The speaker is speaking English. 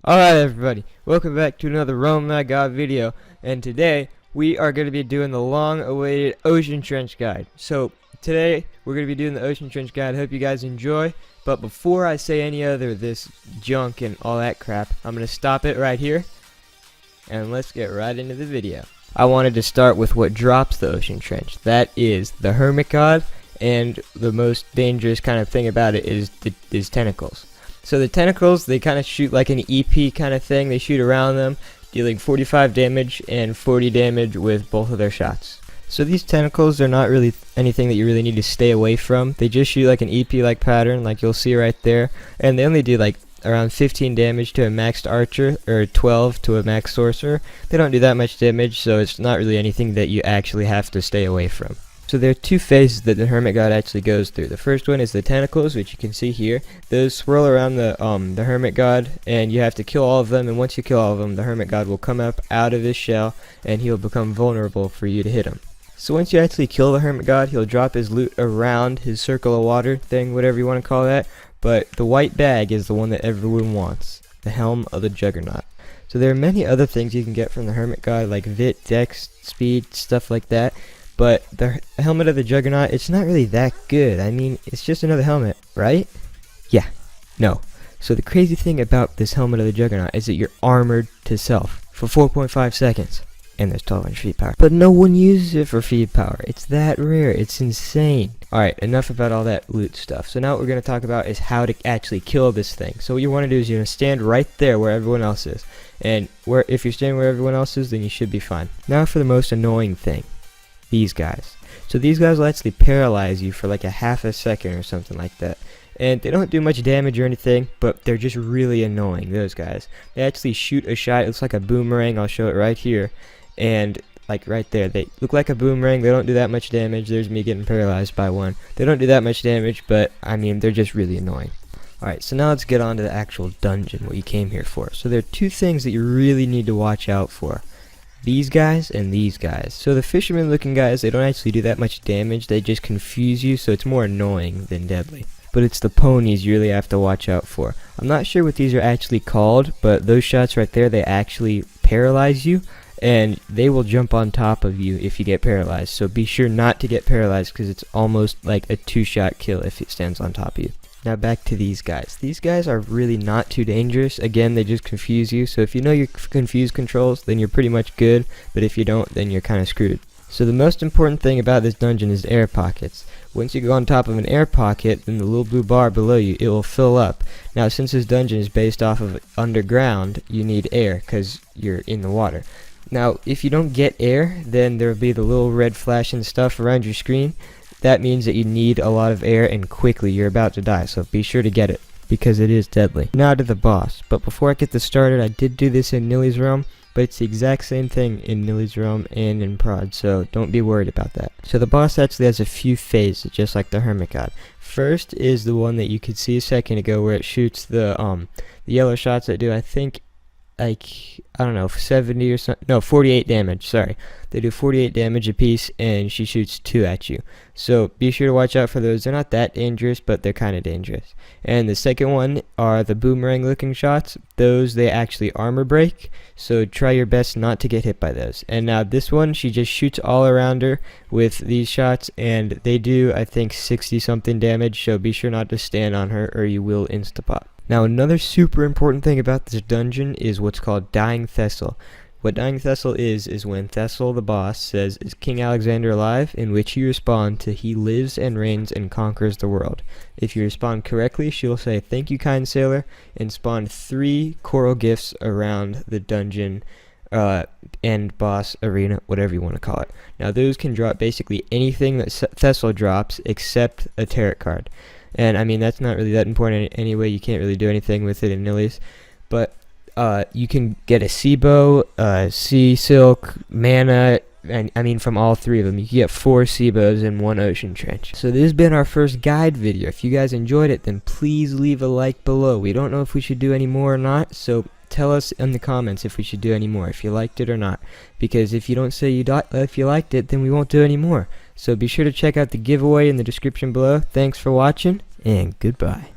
Alright everybody, welcome back to another Rome That God video, and today we are going to be doing the long-awaited Ocean Trench Guide. So today we're going to be doing the Ocean Trench Guide. Hope you guys enjoy, but before I say any other this junk and all that crap, I'm going to stop it right here, and let's get right into the video. I wanted to start with what drops the Ocean Trench. That is the Hermit God, and the most dangerous kind of thing about it is tentacles. So the tentacles, they kind of shoot like an EP kind of thing. They shoot around them, dealing 45 damage and 40 damage with both of their shots. So these tentacles are not really anything that you really need to stay away from. They just shoot like an EP-like pattern, like you'll see right there. And they only do like around 15 damage to a maxed archer, or 12 to a max sorcerer. They don't do that much damage, so it's not really anything that you actually have to stay away from. So there are two phases that the Hermit God actually goes through. The first one is the tentacles, which you can see here. Those swirl around the Hermit God, and you have to kill all of them, and once you kill all of them, the Hermit God will come up out of his shell, and he'll become vulnerable for you to hit him. So once you actually kill the Hermit God, he'll drop his loot around his circle of water thing, whatever you want to call that, but the white bag is the one that everyone wants, the Helm of the Juggernaut. So there are many other things you can get from the Hermit God, like Vit, Dex, Speed, stuff like that. But the Helmet of the Juggernaut, it's not really that good. I mean, it's just another helmet, right? Yeah. No. So the crazy thing about this Helmet of the Juggernaut is that you're armored to self for 4.5 seconds. And there's 1200 feet power. But no one uses it for feed power. It's that rare. It's insane. Alright, enough about all that loot stuff. So now what we're going to talk about is how to actually kill this thing. So what you want to do is you're going to stand right there where everyone else is. And if you're standing where everyone else is, then you should be fine. Now for the most annoying thing. These guys. So these guys will actually paralyze you for like a half a second or something like that. And they don't do much damage or anything, but they're just really annoying, those guys. They actually shoot a shot. It looks like a boomerang. I'll show it right here. And like right there, they look like a boomerang. They don't do that much damage. There's me getting paralyzed by one. They don't do that much damage, but I mean, they're just really annoying. Alright, so now let's get on to the actual dungeon, what you came here for. So there are two things that you really need to watch out for. These guys and these guys. So the fisherman looking guys, they don't actually do that much damage. They just confuse you, so it's more annoying than deadly. But it's the ponies you really have to watch out for. I'm not sure what these are actually called, but those shots right there, they actually paralyze you, and they will jump on top of you if you get paralyzed. So be sure not to get paralyzed, because it's almost like a two-shot kill if it stands on top of you. Now back to these guys. These guys are really not too dangerous. Again, they just confuse you. So if you know your confuse controls, then you're pretty much good. But if you don't, then you're kind of screwed. So the most important thing about this dungeon is air pockets. Once you go on top of an air pocket, then the little blue bar below you, it will fill up. Now since this dungeon is based off of underground, you need air because you're in the water. Now if you don't get air, then there will be the little red flashing stuff around your screen. That means that you need a lot of air, and quickly. You're about to die, so be sure to get it, because it is deadly. Now to the boss. But before I get this started, I did do this in Nillys realm, but it's the exact same thing in Nillys realm and in Prod, so don't be worried about that. So the boss actually has a few phases, just like the Hermit God. First is the one that you could see a second ago, where it shoots the yellow shots that do, I think, like, I don't know, 70 or something, no, 48 damage, sorry. They do 48 damage a piece, and she shoots 2 at you. So be sure to watch out for those. They're not that dangerous, but they're kind of dangerous. And the second one are the boomerang looking shots. Those, they actually armor break, so try your best not to get hit by those. And now this one, she just shoots all around her with these shots, and they do, I think, 60 something damage, so be sure not to stand on her or you will insta-pop. Now another super important thing about this dungeon is what's called Dying Thessal. What Dying Thessal is when Thessal the boss says, "Is King Alexander alive?" in which you respond to, "He lives and reigns and conquers the world." If you respond correctly, she will say, "Thank you, kind sailor," and spawn 3 coral gifts around the dungeon end boss arena, whatever you want to call it. Now those can drop basically anything that Thessal drops except a tarot card. And I mean, that's not really that important anyway. You can't really do anything with it in Nillys. But you can get a sea bow, sea silk, mana, and I mean from all 3 of them. You can get 4 sea bows in 1 ocean trench. So this has been our first guide video. If you guys enjoyed it, then please leave a like below. We don't know if we should do any more or not, so tell us in the comments if we should do any more, if you liked it or not. Because if you don't say if you liked it, then we won't do any more. So be sure to check out the giveaway in the description below. Thanks for watching, and goodbye.